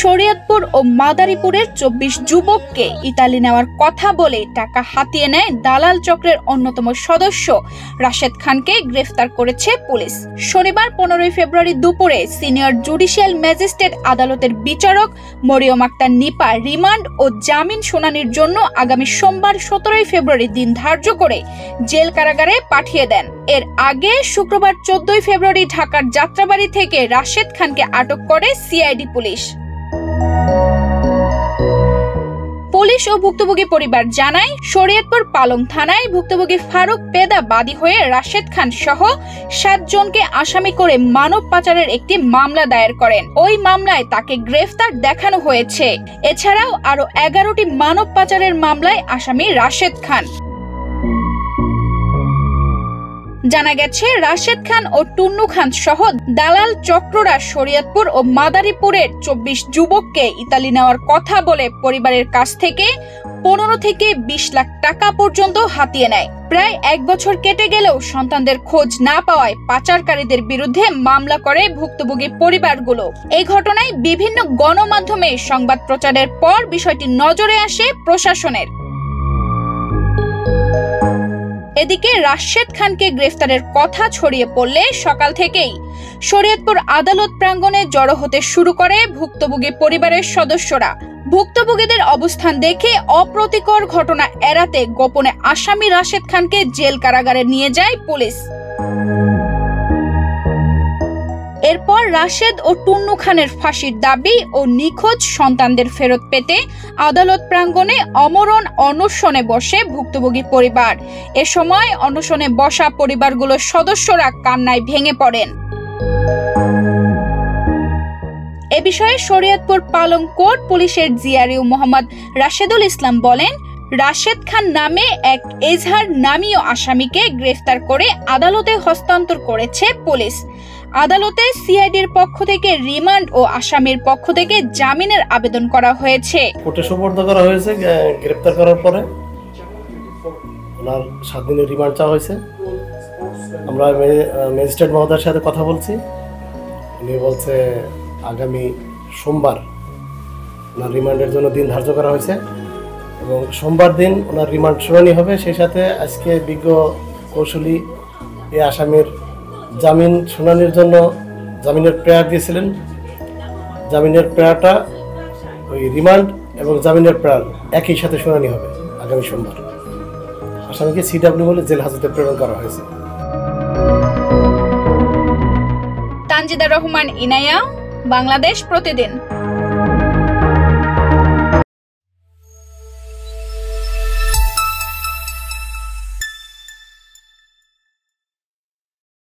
শরীয়তপুর ও মাদারীপুরের 24 যুবককে ইতালি নেওয়ার কথা বলে টাকা হাতিয়ে নেয় দালাল চক্রের অন্যতম সদস্য রাশেদ খানকে গ্রেফতার করেছে পুলিশ। শনিবার 15 ফেব্রুয়ারি দুপুরে সিনিয়র জুডিশিয়াল ম্যাজিস্ট্রেট আদালতের বিচারক মরিয়ম আক্তার নিপা রিমান্ড ও জামিন শুনানির জন্য আগামী সোমবার 17 ফেব্রুয়ারি দিন ধার্য করে জেল কারাগারে পাঠিয়ে দেন। এর আগে শুক্রবার 14 ফেব্রুয়ারি ঢাকার যাত্রাবাড়ি থেকে রাশেদ খানকে আটক করে সিআইডি পুলিশ। পুলিশ ও ভুক্তভোগী পরিবার জানায়, শরীয়তপুর পালং থানায় ভুক্তভোগী ফারুক পেদা বাদী হয়ে রাশেদ খান সহ 7 জনকে আসামি করে মানব পাচারের একটি মামলা দায়ের করেন। ওই মামলায় তাকে গ্রেফতার দেখানো হয়েছে। এছাড়াও আরো 11টি মানব পাচারের মামলায় আসামি রাশেদ খান। জানা গেছে, রাশেদ খান ও টুন্নু খান সহ দালাল চক্ররা শরীয়তপুর ও মাদারীপুরের 24 যুবককে ইতালি নেওয়ার কথা বলে পরিবারের কাছ থেকে 15 থেকে 20 লাখ টাকা পর্যন্ত হাতিয়ে নেয়। প্রায় 1 বছর কেটে গেলেও সন্তানদের খোঁজ না পাওয়ায় পাচারকারীদের বিরুদ্ধে মামলা করে ভুক্তভোগী পরিবারগুলো। এই ঘটনায় বিভিন্ন গণমাধ্যমে সংবাদ প্রচারের পর বিষয়টি নজরে আসে প্রশাসনের। এদিকে রাশেদ খানকে গ্রেফতারের কথা ছড়িয়ে পড়লে সকাল থেকেই শরীয়তপুর আদালত প্রাঙ্গণে জড়ো হতে শুরু করে ভুক্তভোগী পরিবারের সদস্যরা। ভুক্তভোগীদের অবস্থান দেখে অপ্রীতিকর ঘটনা এড়াতে গোপনে আসামি রাশেদ খানকে জেল কারাগারে নিয়ে যায় পুলিশ। এরপর রাশেদ ও টুন্নু খানের ফাঁসির দাবি ও নিখোঁজ সন্তানদের ফেরত পেতে আদালত প্রাঙ্গণে অমরণ অনশনে বসে ভুক্তভোগী পরিবার। এ সময় অনশনে বসা পরিবারগুলোর সদস্যরা কান্নায় ভেঙে পড়েন। এ বিষয়ে শরীয়তপুর পালং কোর্ট পুলিশের জিআরইউ মোহাম্মদ রাশেদুল ইসলাম বলেন, রাশেদ খান নামে এক এজহার নামীয় আসামিকে গ্রেফতার করে আদালতে হস্তান্তর করেছে পুলিশ। আদালতে সিআইডির পক্ষ থেকে রিমান্ড ও আসামির পক্ষ থেকে জামিনের আবেদন করা হয়েছে। কোর্টে সোপর্দ করা হয়েছে। গ্রেফতার করার পরে ওনার 7 দিনের রিমান্ড চাওয়া হয়েছে। আমরা ম্যাজিস্ট্রেট মহোদয়ের সাথে কথা বলছি। উনি বলছে আগামী সোমবার ওনার রিমান্ডের জন্য দিন ধার্য করা হয়েছে এবং সোমবার দিন ওনার রিমান্ড শুনানি হবে। সেই সাথে আজকে বিজ্ঞ কৌশলী এই আসামির জামিন শুনানির জন্য জামিনের প্রেয়ার দিয়েছিলেন। জামিনের প্রেয়ারটা ওই রিমান্ড এবং জামিনের প্রেয়ার একই সাথে শুনানি হবে আগামী সোমবার। আসামিকে সিডব্লিউ বলে জেল হাজতে প্রেরণ করা হয়েছে। তানজিদা রহমান ইনায়া, বাংলাদেশ প্রতিদিন।